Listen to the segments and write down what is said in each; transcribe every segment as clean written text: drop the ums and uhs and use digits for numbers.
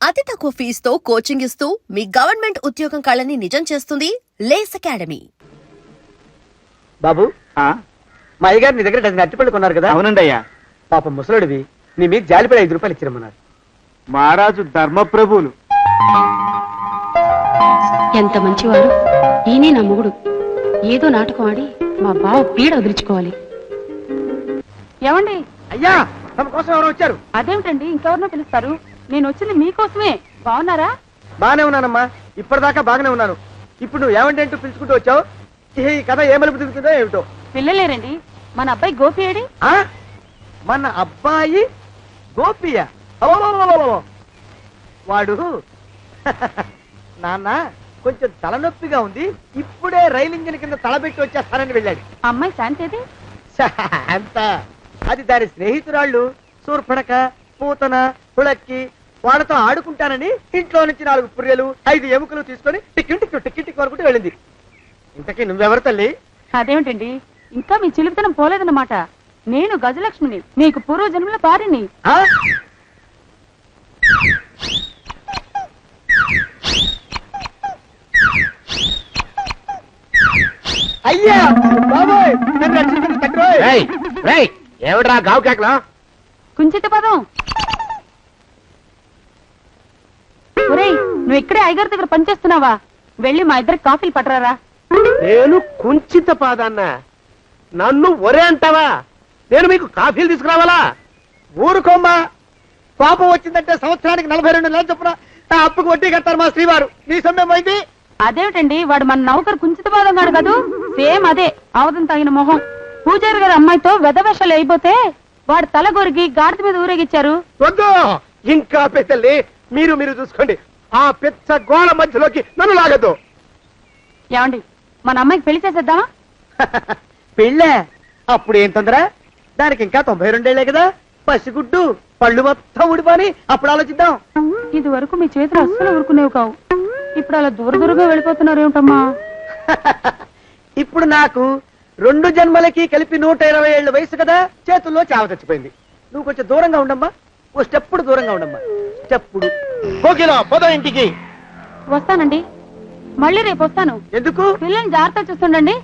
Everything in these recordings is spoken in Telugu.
అతి తక్కువ ఫీజుతో కోచింగ్ ఇస్తూ మీ గవర్నమెంట్ ఉద్యోగం కళని నిజం చేస్తుంది లేస్ అకాడమీ. బాబు, మా అయ్యగారు నీ దగ్గర డజన్ అరటిపళ్ళు కొన్నారు కదా? అవునండి అయ్యా. పాపం ముసలుడివి, నీ మీద జాలిపడి 5 రూపాయలు ఇచ్చిరమ్మన్నారు. మహారాజు ధర్మప్రభువులు. ఎంత మంచివారు. ఈయనే నా మొగుడు. ఏదో నాటకం ఆడి మా బావ పీడ వదిలించుకోవాలి. ఏమండి? అయ్యా, తమ కోసం ఎవరు వచ్చారు? అదేమిటండి, ఇంకెవరినో పిలుస్తారు? నేను వచ్చింది మీకోసమే. బాగున్నారా? బాగానే ఉన్నానమ్మా, ఇప్పటిదాకా బాగానే ఉన్నాను. ఇప్పుడు నువ్వు ఏమంటే అంటూ పిలుచుకుంటూ వచ్చావు. ఈ కథ ఏమలుపు తిరుగుతుందో ఏమిటో. పిల్లలేరండి. మన అబ్బాయి గోపి ఏడి? మన అబ్బాయి గోపియ? వాడు నాన్న కొంచెం తలనొప్పిగా ఉంది, ఇప్పుడే రైలు ఇంజిన్ కింద తలబెట్టి వచ్చేస్తానని వెళ్ళాడు. అమ్మాయి శాంతి అంత అది దాని స్నేహితురాళ్ళు సూర్పణక, పూతన, పుళక్కి వాళ్ళతో ఆడుకుంటానని ఇంట్లో నుంచి 4 పుర్రెలు 5 ఎముకలు తీసుకొని టిక్కి వరకు వెళ్ళింది. ఇంతకీ నువ్వెవరు తల్లి? అదేమిటండి, ఇంకా మీ చిలుపుతనం పోలేదన్నమాట. నేను గజలక్ష్మిని, నీకు పూర్వజన్మల పారిని. అయ్యా బాబోయ్, నన్ను రక్షించండి తండ్రి. ఏమిట్రా గావు కేకలా? కుంచిత పదం. ఒరేయ్, నువ్వు ఇక్కడే అయ్యగారి దగ్గర పనిచేస్తున్నావా? వెళ్ళి మా ఇద్దరికి కాఫీలు పట్టరారా. నేను కుంచిత పాదాన్న, నన్ను ఒరే అంటావా? నేను మీకు కాఫీలు తీసుకురావాలా? ఊరుకోమ్మా, పాపం వచ్చిందంటే సంవత్సరానికి 42 నెలలు చొప్పున ఆ అప్పుకు వడ్డీ కట్టారు మా శ్రీవారు. నీ సొమ్మేం పోయింది? అదేమిటండి, వాడు మన నౌకరు కుంచిత పాదం కాడు కదూ. సేమ్ అదే, అవతం తగిన మొహం. పూజారి గారి అమ్మాయితో వెధవేషాలు అయిపోతే వాడు తల గొరిగి గాడిద మీద ఊరేగిచ్చారు. వద్దు, ఇంకా పెద్దల్ని మీరు చూసుకోండి. ఆ పెద్ద గోళ మధ్యలోకి నన్ను లాగద్దు. ఏమండి, మన అమ్మాయికి పెళ్లి చేసేద్దామా? పెళ్ళే? అప్పుడు ఏం తొందర? దానికి ఇంకా 92 ఏళ్లే కదా. పసిగుడ్డు పళ్ళు మొత్తం ఊడిపోని అప్పుడు ఆలోచిద్దాం. ఇది వరకు మీ చేతులు అస్సలు ఊరుకునేవి కావు. ఇప్పుడు అలా దూరంగా వెళ్ళిపోతున్నారు ఏమిటమ్మా? ఇప్పుడు నాకు 2 జన్మలకి కలిపి 120 ఏళ్ల వయసు కదా, చేతుల్లో చావ చచ్చిపోయింది. నువ్వు కొంచెం దూరంగా ఉండమ్మా, ఓ స్టెప్పుడు దూరంగా ఉండమ్మా. స్టెప్పుడు కోకిలో పోదాం ఇంటికి. వస్తానండి, మళ్ళీ రేపు వస్తాను. ఎందుకు? పిల్లల్ని జాగ్రత్త చూస్తుండండి.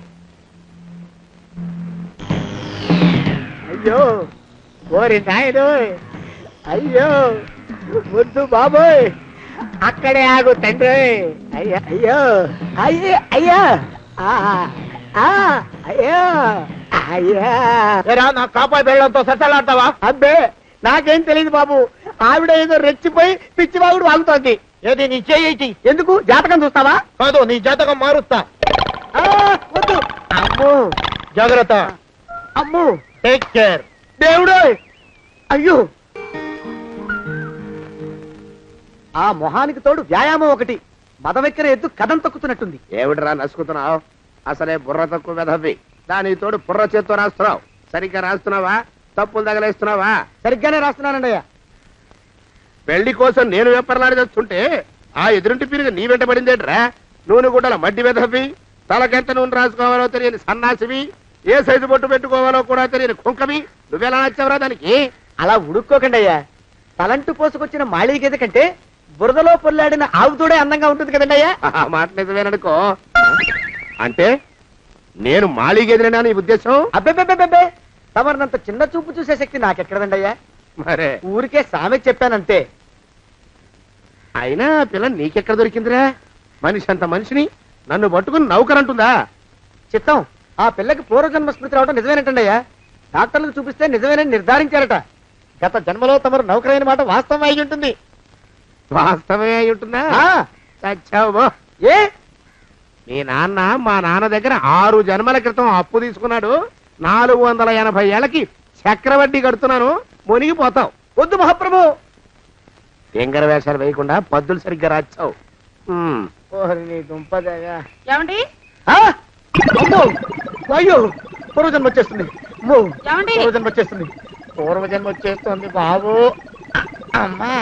అయ్యో ఓరి నాయుడు, అయ్యో వద్దు బాబోయ్, అక్కడే ఆగు తండ్రి. అయ్యా అయ్యో అయ్యో అయ్యా అయ్యో అయ్యా. నా కాపాయి బెళ్ళంతో సత్తలాడతావా? అబ్బే, నాకేం తెలియదు బాబు. ఆవిడ ఏదో రెచ్చిపోయి పిచ్చివాగుడు వాగుతోంది. ఏది నీ చేయి? ఎందుకు? జాతకం చూస్తావా? కాదు, నీ జాతకం మారుస్తా. వద్దు. అమ్మో, జాగ్రత్త. అమ్మో, టేక్ కేర్. దేవుడు. అయ్యో, ఆ మొహానికి తోడు వ్యాయామం ఒకటి. మదవెక్కిన ఎద్దు కథం తొక్కుతున్నట్టుంది. ఏమిటిరా నసుకుతున్నావు? అసలే బుర్ర తక్కువ వెధవి. దాని తోడు బుర్ర చేత్తో రాస్తున్నావు. సరిగ్గా రాస్తున్నావా? తప్పులు తగలేస్తున్నావా? సరిగ్గానే రాస్తున్నానండి అయ్యా. పెళ్లి కోసం నేను వెప్పర్లాడి చేస్తుంటే ఆ ఎదురింటి పిరిగి నీ వెంట పడిందేట్రా? నూనె గుడ్డల మడ్డి వెధవి, తలకెంత నూనె రాసుకోవాలో తెలియని సన్నాసివి, ఏ సైజు బొట్టు పెట్టుకోవాలో కూడా తెలియని కుంకవి. నువ్వెలా నచ్చావురా దానికి? అలా ఉడుక్కోకండి అయ్యా. తలంటు పోసుకొచ్చిన మాళీ గేదె కంటే బురదలో పొల్లాడిన ఆవు తోడే అందంగా ఉంటుంది కదండి అయ్యా. ఆ మాట నిజమేననుకో. అంటే నేను మాళీగెదిరినా నీ ఉద్దేశం? అబ్బెబ్బెబ్బెబ్బే, తమరినంత చిన్న చూపు చూసే శక్తి నాకెక్కడదండి అయ్యా. మరే ఊరికే సామె చెప్పానంతే. అయినా పిల్ల నీకెక్కడ దొరికిందిరా? మనిషి అంత మనిషిని నన్ను పట్టుకుని నౌకరంటుందా? చిత్తం, ఆ పిల్లకి పూర్వజన్మ స్మృతి రావడం నిజమేనటండి అయ్యా. డాక్టర్లకు చూపిస్తే నిజమేనని నిర్ధారించారట. గత జన్మలో తమరు నౌకరైన మాట వాస్తవం అయి ఉంటుంది. వాస్తవమే అయి ఉంటుందా? చచ్చావు. ఏ? మీ నాన్న మా నాన్న దగ్గర 6 జన్మల క్రితం అప్పు తీసుకున్నాడు. 480 ఏళ్ళకి చక్రవడ్డీ కడుతున్నాను. మునిగిపోతావు. వద్దు మహాప్రభు. ఎంగర వేషాలు వేయకుండా పద్దులు సరిగ్గా రాచావు. ఏమండి? అయ్యో, పూర్వజన్మ వచ్చేస్తుంది. ఏమండి? పూర్వజన్మ వచ్చేస్తుంది బాబు. అమ్మా,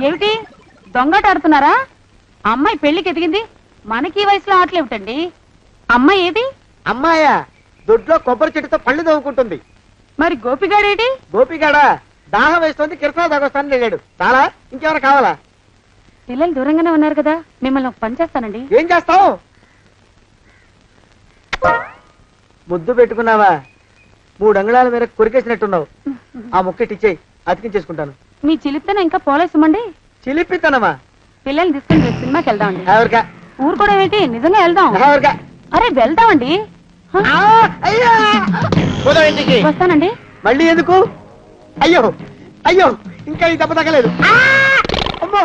ఏమిటి దొంగట ఆడుతున్నారా? అమ్మాయి పెళ్లికి ఎదిగింది, మనకి వయసులో ఆటలేమిటండి? అమ్మాయి ఏది? అమ్మాయా? దొడ్లో కొబ్బరి చెట్టుతో పళ్ళు తవ్వుకుంటుంది. మరి గోపిగాడేటి? గోపిగాడా? దాహం వేస్తుంది, కిరసా దాగొస్తానని వెళ్ళాడు. చాలా ఇంకేమైనా కావాలా? పిల్లలు దూరంగానే ఉన్నారు కదా, మిమ్మల్ని ఒక పని చేస్తానండి. ఏం చేస్తావు? ముద్దు పెట్టుకున్నావా? 3 అంగుళాల మేర కొరికేసినట్టున్నావు. ఆ ముక్కటిచ్చేయి, అతికించేసుకుంటాను. మీ చిలిపితనం ఇంకా పోలేసమండి. చిలిపితనమా? పిల్లల్ని తీసుకుని రేపు సినిమాకి వెళ్దామండి. ఎవరికా? ఊరు కూడా ఏంటి, నిజంగా వెళ్దాం. ఎవరికా? అరే వెళ్దామండి. హ? అయ్యా పోదాం ఇంటికి. వస్తానండి. మళ్ళీ ఎందుకు? అయ్యో అయ్యో, ఇంకా ఈ దెబ్బ తగ్గలేదు. అమ్మో!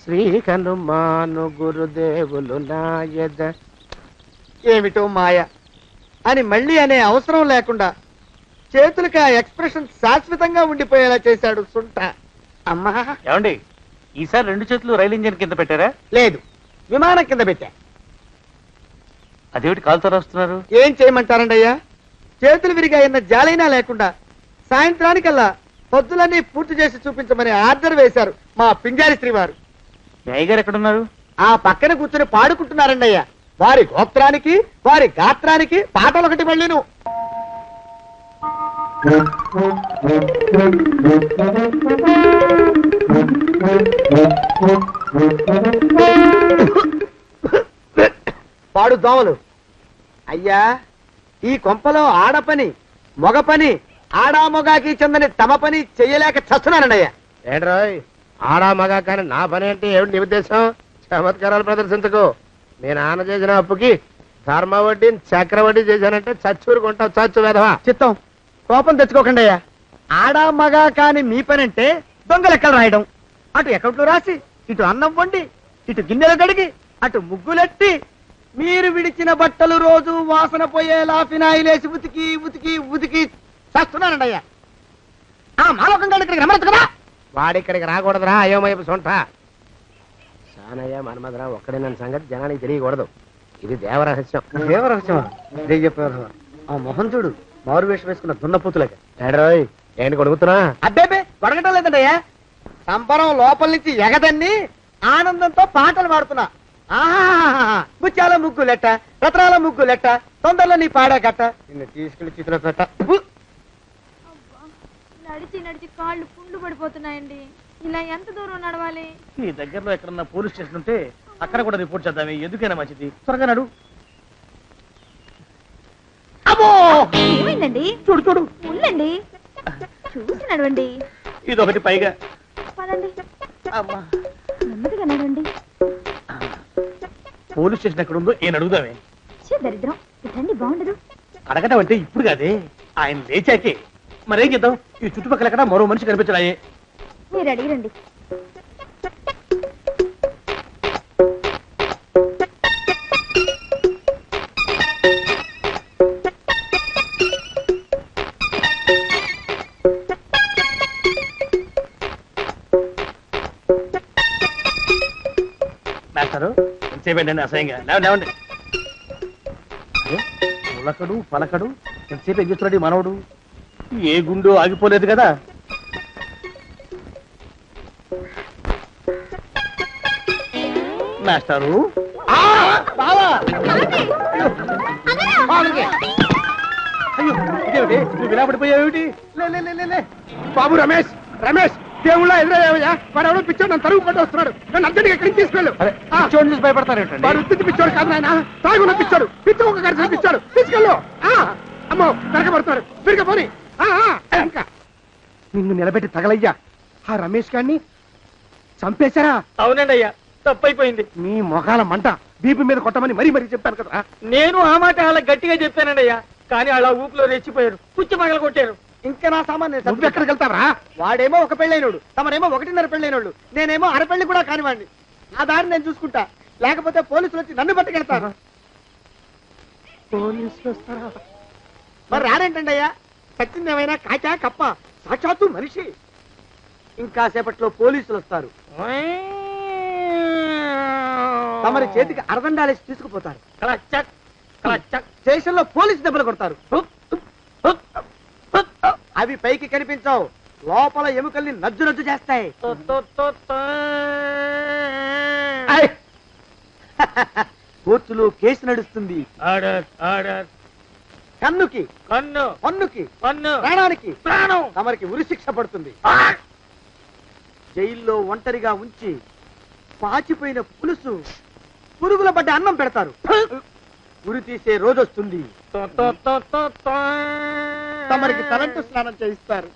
శ్రీ హనుమాను గురుదేవులు నాయద. ఏమిటో మాయ అని మళ్ళీ అనే అవసరం లేకుండా చేతులకి ఆ ఎక్స్ప్రెషన్ శాశ్వతంగా ఉండిపోయేలా చేశాడు సుంట. అమ్మా! ఏమండి, ఈసారి 2 చేతులు రైలు ఇంజిన్ కింద పెట్టారా? లేదు, విమానం కింద పెట్టా. అదేమిటి కాలుతో రాస్తున్నారు? ఏం చేయమంటారండి అయ్యా? చేతులు విరిగాయన్న జాలైనా లేకుండా సాయంత్రానికల్లా పొద్దులన్నీ పూర్తి చేసి చూపించమని ఆర్డర్ వేశారు మా పింజారి శ్రీ వారు. మీ అయ్యగారు ఎక్కడున్నారు? ఆ పక్కన కూర్చొని పాడుకుంటున్నారండి అయ్యా. వారి గోత్రానికి వారి గాత్రానికి పాటలు ఒకటి మళ్ళీను. పాడు దోమలు. అయ్యా, ఈ కొంపలో ఆడపని మొగ పని ఆడా మొగాకి చెందని తమ పని చెయ్యలేక చస్తున్నానండి అయ్యా. ఏంట్రాయ్, ఆడా మగా కానీ నా పని అంటే ఏమిటి నీ ఉద్దేశం? చమత్కారాలు ప్రదర్శించకు. మీ నాన్న చేసిన అప్పుకి ధర్మ వడ్డీ చక్ర వడ్డీ చేశానంటే చచ్చూరు కొంటావు, చచ్చు వెధవా. చిత్తం, కోపం తెచ్చుకోకండి అయ్యా. ఆడా మగా కాని మీ పని అంటే దొంగ లెక్కలు రాయడం. అటు అకౌంట్లో రాసి, ఇటు అన్నం వండి, ఇటు గిన్నెలు కడిగి, అటు ముగ్గులెట్టి, మీరు విడిచిన బట్టలు రోజు వాసన పోయేలా ఫినాయిలేసి ఉతికి ఉతికి ఉతికి చేస్తున్నానండి అయ్యా. ఆ మాలోకం గారి ఇక్కడికి రమ్మనొచ్చు కదా. వాడిక్కడికి రాకూడదురా అయోమయపు సొంట. సానయ్య మన్మధరా ఒక్కడే నన్ను సంగతి జనానికి తెలియకూడదు. ఇది దేవరహస్యం. దేవరహస్యమా? చెప్పారు. ఆ మొహం చూడు, మారు వేషం వేసుకున్న దున్నపోతులగా. ఏడ్రోయ్, ఏంటి కొడుకుతున్నా? అబ్బేబే గొడగటం లేదండి అయ్యా. సంబరం లోపల నుంచి ఎగదన్ని ఆనందంతో పాటలు పాడుతున్నా. ఆహా, ముత్యాల ముగ్గులెట్ట, రత్నాల ముగ్గులెట్ట, తొందరలో నీ పాడా కట్ట, నిన్ను తీసుకెళ్లి చిత్ర పెట్ట. నడిచి నడిచి కాళ్ళు పుండ్లు పడిపోతున్నాయండి. ఇలా ఎంత దూరం నడవాలి? ఈ దగ్గరలో ఎక్కడన్నా పోలీస్ స్టేషన్ ఉంటే అక్కడ కూడా రిపోర్ట్ చేద్దామే, ఎందుకైనా మంచిది. త్వరగా నడు. అమ్మో! ఏమైందండి? చూడు చూడు. ఉండండి, చూసి నడవండి. ఇదొకటి పైగా. పదండి, అమ్మా, నెమ్మదిగా నడవండి. పోలీస్ స్టేషన్ ఎక్కడ ఉందో ఏం అడుగుదామే. దరిద్రం, ఇటండి బాగుండదు. అడగటం అంటే ఇప్పుడు కాదే, ఆయన లేచాకే. మరేం చేద్దాం, ఈ చుట్టుపక్కల ఎక్కడ మరో మనిషి కనిపించడాయే. మీరు అడిగిరండి. మాస్టారు, ఎంతసేపండి అసహ్యంగా? లేవండి. పులకడు పలకడు, ఎంతసేపు ఏం చేస్తున్నాడు ఈ మనవడు? ఏ గుండు ఆగిపోలేదు కదా. మాస్టారు, అయ్యో ఇదేమిటి, నువ్వు ఇలా పడిపోయావేమిటి? లే లే లే, లే లే. బాబు రమేష్, రమేష్ దేవుళ్ళ ఎదురయ్యావయ్యా. వాడు ఎవడో పిచ్చోడు నన్ను తరుగు కొట్టి వస్తున్నాడు. నన్ను అర్జెంట్గా ఎక్కడికి తీసుకెళ్ళు. చూడండి చూసి భయపడతారేంటండి? వాడు ఉత్తి పిచ్చోడు కాదు నాయన, తాగున్న పిచ్చోడు, పిచ్చి ఒక కరిచిన పిచ్చోడు. తీసుకెళ్ళు. అమ్మో వెనకబడుతున్నాడు, తిరిగి పోని. ఇంకా నిన్ను నిలబెట్టి తగలయ్యా. ఆ రమేష్ గారిని చంపేశారా? అవునండి అయ్యా, తప్పైపోయింది. నీ మొఖాల మంట, బీపీ మీద కొట్టమని మరీ మరీ చెప్పాను కదా. నేను ఆ మాట అలా గట్టిగా చెప్పానండి అయ్యా, కానీ అలా ఊపిలో రెచ్చిపోయారు, పుచ్చి పగల కొట్టారు. ఇంకా నా సామాన్ నువ్వెక్కడికి వెళ్తావరా? వాడేమో ఒక పెళ్ళైనోడు, తమరేమో 1.5 పెళ్ళైనోడు, నేనేమో అరపెళ్లి కూడా కానివ్వండి. ఆ దారి నేను చూసుకుంటా, లేకపోతే పోలీసులు వచ్చి నన్ను పట్టుకెళ్తారు. పోలీసులు వస్తారా? మరి రాడేంటండి అయ్యా, సత్యందేమైనా కాచా కప్ప, సాక్షాత్తు మనిషి. ఇంకా సేపట్లో పోలీసులు వస్తారు, తమరి చేతికి అరదండాలేసి తీసుకుపోతారు. స్టేషన్ లో పోలీసు దెబ్బలు కొడతారు. అవి పైకి కనిపించవు, లోపల ఎముకల్ని నజ్జు నజ్జు చేస్తాయి. కోర్టులో కేసు నడుస్తుంది. Order order. కన్నుకి కన్ను పన్నుకి కన్ను ప్రాణానికి ప్రాణం తమరికి ఉరిశిక్ష పడుతుంది. జైల్లో ఒంటరిగా ఉంచి పాచిపోయిన పులుసు పురుగుల పడ్డ అన్నం పెడతారు. ఉరి తీసే రోజొస్తుంది. తమరికి తలంటు స్నానం చేయిస్తారు.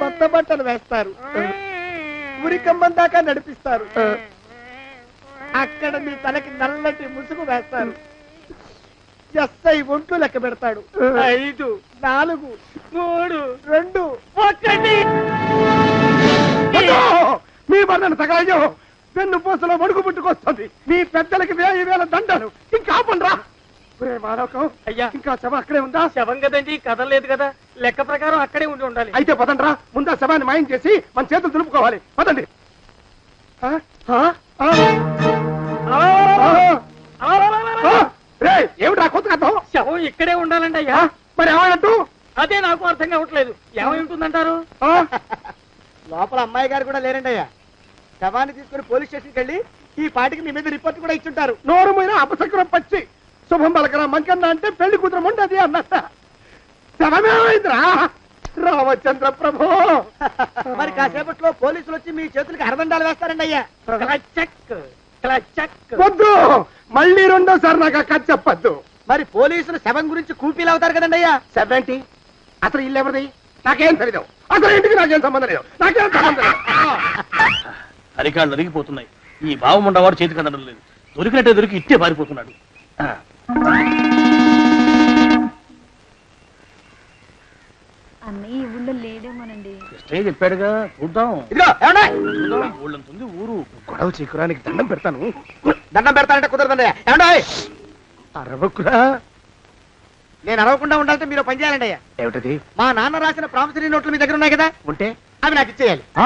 కొత్త బట్టలు వేస్తారు. ఉరికంబం దాకా నడిపిస్తారు. అక్కడ మీ తలకి నల్లటి ముసుగు వేస్తారు. ఎస్ఐ ఒంట్లు లెక్క పెడతాడు. 5 4 3 2 1. మీ వర్ణన సగాయం పెన్ను పూసలో మడుగు పుట్టుకొస్తుంది. మీ పెద్దలకి 1000 దండలు. ఇంకా ఆపండ్రా. ఒరే మానవకం, అయ్యా. ఇంకా శవం అక్కడే ఉందా? శవం కదండి, కదలేదు కదా, లెక్క ప్రకారం అక్కడే ఉండి ఉండాలి. అయితే పదండ్రా, ముందా శవాన్ని మాయం చేసి మన చేతులు దులుపుకోవాలి. పదండి. ఆ? ఆ? ఆ? ఆ? రేయ్, ఏమిట్రా కొత్త కథ? శవం ఇక్కడే ఉండాలండి అయ్యా. మరి ఏమన్నట్టు? అదే నాకు అర్థం కావట్లేదు. ఏమై ఉంటుందంటారు? లోపల అమ్మాయి గారు కూడా లేరండి అయ్యా. శవాన్ని తీసుకుని పోలీస్ స్టేషన్కి వెళ్ళి ఈ పాటికి మీ మీద రిపోర్ట్ కూడా ఇచ్చుంటారు. నోరు మీద అపశకునం పచ్చి శుభం పలకరా మంకన్న అంటే పెళ్లి కూతురం ఉండదు అన్నట్ట. శవమేమైందిరా? రామచంద్ర ప్రభు. మరి కాసేపట్లో పోలీసులు వచ్చి మీ చేతులకి అరదండాలు వేస్తారండి అయ్యా. క్లచక్ క్లచక్. వద్దు, మళ్ళీ రెండోసారి నాకు ఆ కథ చెప్పద్దు. మరి పోలీసులు శవం గురించి కూపీలు అవుతారు కదండి అయ్యా. 70 అసలు ఇల్లు ఎవరిది? నాకేం తెలీదు. అసలు ఇంటికి నాకేం సంబంధం లేదు. నాకేం సంబంధం లేదు. అరికాళ్ళు అరిగిపోతున్నాయి. ఈ బావముండవాడు చేతికి అందడం లేదు. దొరికినట్టే దొరికి ఇట్టే పారిపోతున్నాడు. అన్నయ్య ఈ ఊళ్ళో లేడేమోనండి. స్టేజ్ చెప్పాడుగా, చూద్దాం. ఇదిగో ఏమండి? చూద్దాం, ఊళ్ళంతుంది ఊరు. గొడవ చీకురానికి దండం పెడతాను. దండం పెడతానంటే కుదరదండి అయ్యా. ఏమండి? అరవకురా. నేను అరవకుండా ఉండాలంటే మీరు పని చేయాలండి అయ్యా. ఏమిటది? మా నాన్న రాసిన ప్రామిసరీ నోట్లు మీ దగ్గర ఉన్నాయి కదా, ఉంటే అవి నాకు ఇచ్చేయాలి. ఆ?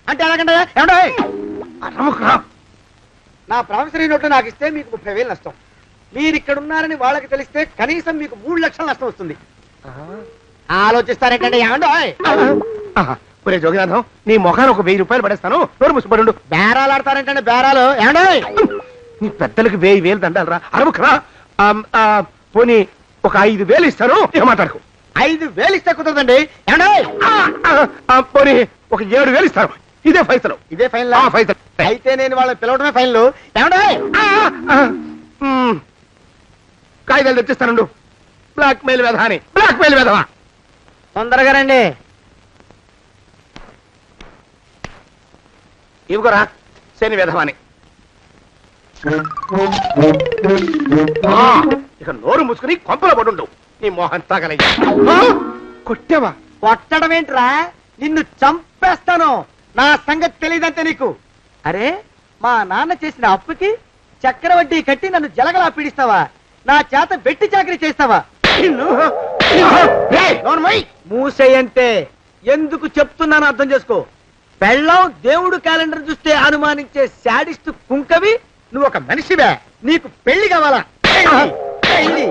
అంటే ఎలాగండి అయ్యా? ఏమండి? అరవకురా. నా ప్రామిసరీ నోట్లు నాకు ఇస్తే మీకు 30,000 నష్టం. మీరు ఇక్కడ ఉన్నారని వాళ్ళకి తెలిస్తే కనీసం మీకు 3 లక్షల నష్టం వస్తుంది. ఆలోచిస్తారేంటండి? ఏమండి? ఒరే జోగినాథం, నీ మొఖాన్ని ఒక 1000 రూపాయలు పడేస్తాను. నోరు ముసుపడు. బేరాలు ఆడతారేంటండి? బేరాలు ఏమండి? నీ పెద్దలకు 1000 దండాలరా. అరవకురా. పోనీ ఒక 5,000 ఇస్తాను. ఏమాటాడుకో. 5,000 ఇస్తే కుదరదండి. ఏమండి? పోనీ ఒక 7,000 ఇస్తాను. ఇదే ఫైసలు. ఇదే ఫైన్ ఫైసలు. అయితే నేను వాళ్ళని పిలవడమే ఫైన్లు. ఏమండి? కాగితాలు తెచ్చిస్తానుండు. బ్లాక్ మెయిల్ వెధ అని. బ్లాక్ మెయిల్ వెధవా. తొందరగా రండి. ఇవ్వరా శని వెధవాని. ఇక నోరు మూసుకుని కొంపలో పడుండు. నీ మోహన్ తాగలయ్యా. కొట్టావా? కొట్టడం ఏంట్రా? నిన్ను చంపేస్తాను. నా సంగతి తెలియదంటే నీకు. అరే, మా నాన్న చేసిన అప్పుకి చక్రవడ్డీ కట్టి నన్ను జలగలా పీడిస్తావా? నా చేత వెట్టి చాకరీ చేస్తావా? మూసేయంటే ఎందుకు చెప్తున్నాను అర్థం చేసుకో. పెళ్ళం దేవుడు క్యాలెండర్ చూస్తే అనుమానించే శాడిస్ట్ కుంకవి నువ్వు ఒక మనిషివే. నీకు పెళ్లి కావాలా? పెళ్లి.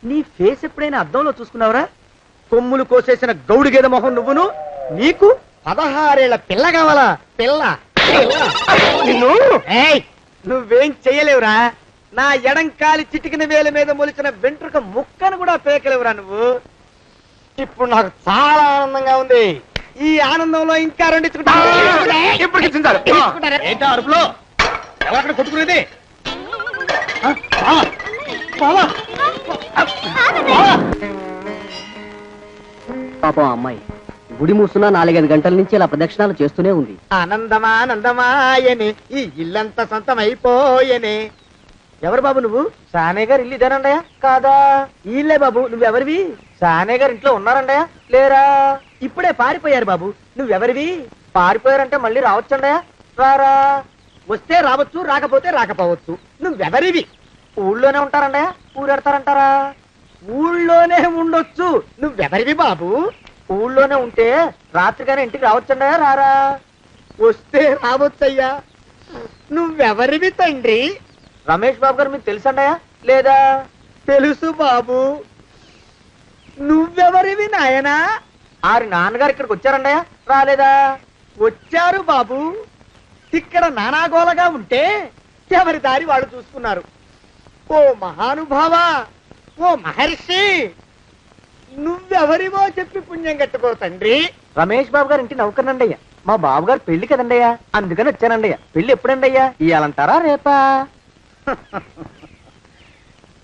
నీ ఫేస్ ఎప్పుడైనా అద్దంలో చూసుకున్నావురా? కొమ్ములు కోసేసిన గౌడు గేదె మొహం నువ్వును. నీకు 16 ఏళ్ల పిల్ల కావాలా? పిల్ల. నిన్ను ఏయ్, నువ్వేం చెయ్యలేవురా. నా ఎడంకాలి చిటికిన వేల మీద మొలిచిన వెంట్రుక ముక్కను కూడా పేకలేవురా నువ్వు. ఇప్పుడు నాకు చాలా ఆనందంగా ఉంది. ఈ ఆనందంలో ఇంకా రెండించుకుంటా. ఎప్పటికి చింతారు. ఏంటా అరుపులో? ఎవరక్కడ కొట్టుకునేది? పాపం అమ్మాయి గుడి మూసున్న 4-5 గంటల నుంచి ఇలా ప్రదక్షిణాలు చేస్తూనే ఉంది. ఆనందమానందమాయని ఈ ఇల్లంతా సొంతం అయిపోయని. ఎవరు బాబు నువ్వు? సానే గారు ఇల్లు ఇదేనండయా? కాదా? ఇల్లే బాబు. నువ్వెవరివి? సానే గారు ఇంట్లో ఉన్నారండయా? లేరా? ఇప్పుడే పారిపోయారు బాబు. నువ్వెవరివి? పారిపోయారంటే మళ్ళీ రావచ్చండయా? రారా. వస్తే రావచ్చు, రాకపోతే రాకపోవచ్చు. నువ్వెవరివి? ఊళ్ళోనే ఉంటారండయా? ఊరెడతారంటారా? ఊళ్ళోనే ఉండొచ్చు. నువ్వెవరివి బాబు? ఊళ్ళోనే ఉంటే రాత్రిగానే ఇంటికి రావచ్చండయా? రారా. వస్తే రావచ్చయ్యా. నువ్వెవరివి తండ్రి? రమేష్ బాబు గారు మీకు తెలుసండయా? లేదా? తెలుసు బాబు. నువ్వెవరివి నాయనా? ఆరి నాన్నగారు ఇక్కడికి వచ్చారండయా? రాలేదా? వచ్చారు బాబు. ఇక్కడ నానాగోలగా ఉంటే ఎవరి దారి వాళ్ళు చూసుకున్నారు. ఓ మహానుభావా, ఓ మహర్షి, నువ్వెవరివో చెప్పి పుణ్యం కట్టుకో తండ్రి. రమేష్ బాబు గారి ఇంటి నౌకర్నండి అయ్యా. మా బాబు గారు పెళ్లి కదండయ్యా, అందుకని వచ్చానండి అయ్యా. పెళ్లి ఎప్పుడండి అయ్యా? ఇయ్యాలంటారా రేపా?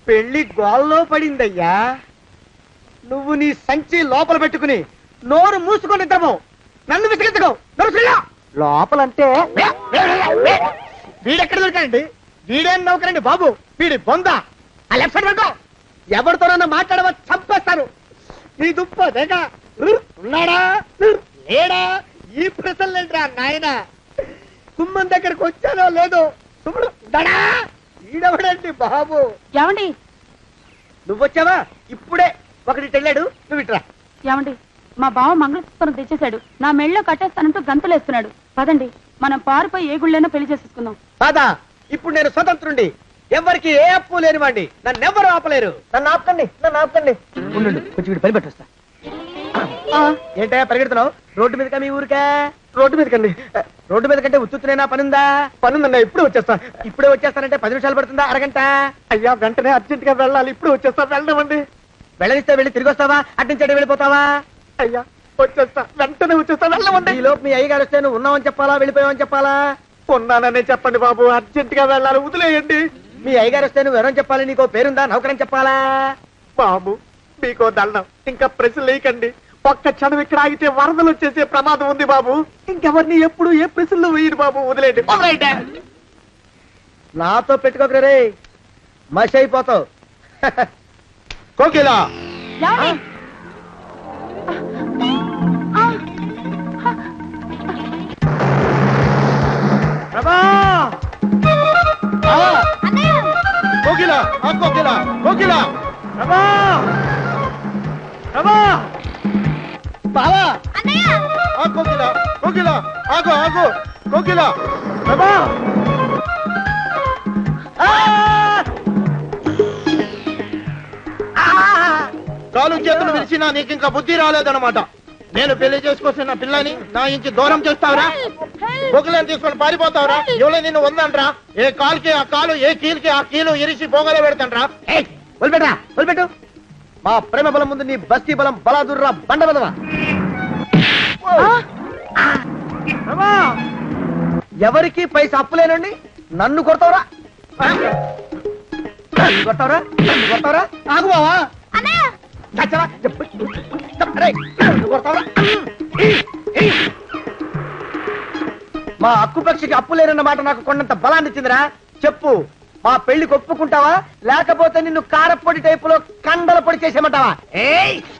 పెళ్లి గోల్లో పడిందయ్యా. నువ్వు నీ సంచి లోపల పెట్టుకుని నోరు మూసుకొని నిద్రపో. నన్ను విసిగించుకో. లోపలంటే వీడెక్కడ దొరికాడండి? వీడేం నౌకరండి బాబు, వీడి బొంద. ఆ లెఫ్ట్ సైడ్ పడుకో. ఎవరితోనన్నా మాట్లాడవా చంపేస్తాను. నీ దుప్ప దేక ఉన్నాడా లేడా ఈ ప్రశ్నలేంట్రా నాయన. కుమ్మం దగ్గరకు వచ్చానో లేదో సుమ్ముడు దడా. ఈడవడండి బాబు. ఏమండి నువ్వొచ్చావా? ఇప్పుడే ఒకటి తెల్లాడు, నువ్వు ఇట్రా. ఏమండి మా బావ మంగళసూత్రం తెచ్చేశాడు. నా మెళ్ళో కట్టేస్తానంటూ గంతులేస్తున్నాడు. పదండి మనం పారిపోయి ఏ గుళ్ళైనా పెళ్లి చేసేసుకుందాం. కాదా, ఇప్పుడు నేను స్వతంత్రుండి, ఎవరికి ఏ అప్పు లేనివాడిని. నన్నెవ్వరు ఆపలేరు. నన్ను ఆపకండి, నన్ను ఆపకండి. ఉండు, కొంచెం వీడు పని పెట్టొస్తా. ఏంటా పరిగెడుతున్నావు? రోడ్డు మీదకా మీ ఊరికా? రోడ్డు మీదకండి. రోడ్డు మీద కంటే ఉత్తునేనా పనుందా? పనుందన్నా, ఇప్పుడే వచ్చేస్తా. ఇప్పుడే వచ్చేస్తానంటే 10 నిమిషాలు పడుతుందా, అరగంట? అయ్యా వెంటనే అర్జెంట్ గా వెళ్ళాలి. ఇప్పుడు వచ్చేస్తా. వెళ్ళమండి. వెళ్ళనిస్తే వెళ్ళి తిరిగి వస్తావా, అట్నుంచి వెళ్ళిపోతావా? అయ్యా వచ్చేస్తా, వెంటనే వచ్చేస్తా. వెళ్ళమండి. ఈ లోపు మీ అయ్యగారు వస్తే నువ్వు ఉన్నావని చెప్పాలా, వెళ్ళిపోయావని చెప్పాలా? ఉన్నాననే చెప్పండి బాబు, అర్జెంట్ గా వెళ్ళాలి, వదిలేయండి. మీ అయ్యగారు వస్తే నువ్వు ఎవరని చెప్పాలి? నీకో పేరుందా, నౌకరని చెప్పాలా? బాబు మీకో దండం, ఇంకా ప్రశ్న లేకండి. ఒక్క క్షణం ఇక్కడ ఆగితే వరదలు వచ్చేసే ప్రమాదం ఉంది బాబు. ఇంకెవరిని ఎప్పుడు ఏ ప్రశ్నలు వేయరు బాబు, వదిలేయండి. నాతో పెట్టుకోకరే రే, మషి అయిపోతావు. కోకిలా ఏమండి? ప్రభా! కోకిలా ఆ కోకిలా కోకిలా ప్రభా! ప్రభా! బావా! ఆ కోకిలా కోకిలా ఆగు ఆగు కోకిలా. ప్రభా! ఆ! కాలు చేతులు విరిచినా నీకు ఇంకా బుద్ధి రాలేదన్నమాట. నేను పెళ్లి చేసుకొస్తున్న పిల్లని నా ఇంటి దూరం చేస్తావురా? బొగ్గులను తీసుకొని పారిపోతావురా? ఎవరో నిన్ను ఉందంట్రా? ఏ కాలుకి ఆ కాలు, ఏ కీలుకి ఆ కీలు ఇరిచి బొగలో పెడతాంట్రా? వదిలిపెట్టరా, వదిలిపెట్టు. మా ప్రేమ బలం ముందు నీ బస్తీ బలం బలాదుర్రా బండ బలమా? ఎవరికి పైసా అప్పులేనండి నన్ను కొడతావురా? కొడతావురా? కొడతావురా? ఆగు బావా. చచ్చరా? రేయ్, నన్ను కొడతావురా? మా అక్కుపక్షికి అప్పు లేనన్న మాట నాకు కొండంత బలాన్ని ఇచ్చిందిరా. చెప్పు, మా పెళ్లికి ఒప్పుకుంటావా, లేకపోతే నిన్ను కారపొడి టైపులో కండల పొడి చేసేమంటావా?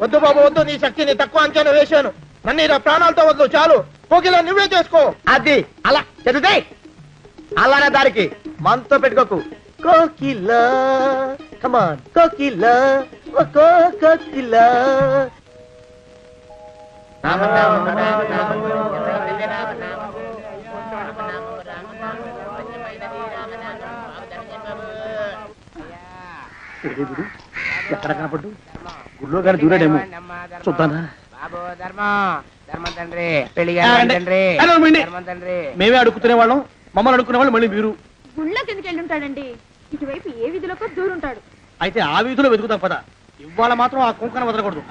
వద్దు బాబు వద్దు, నీ శక్తిని తక్కువ అంచనా వేశాను. నన్ను ఇలా ప్రాణాలతో వద్దు, చాలు. కోకిలా నువ్వే చేసుకో. అది అలా చదివితే అలానే దారికి మనతో పెట్టుకోకు. కోకిలా కమాన్ కోకిలా, ఓ కోకిలా. ఎక్కడ కనపడ్డు? గుళ్ళో గాని దూరాడేమో, చూద్దానా? మేమే అడుగుతునే వాళ్ళం, మమ్మల్ని అడుక్కునే వాళ్ళు మళ్ళీ మీరు. గుళ్ళకి ఎందుకు వెళ్ళి ఉంటాడండి? ఇటువైపు ఏ వీధిలోకి దూరుంటాడు. అయితే ఆ వీధిలో వెతుకుతాం పద. ఇవాళ మాత్రం ఆ కుంకన వదలకూడదు.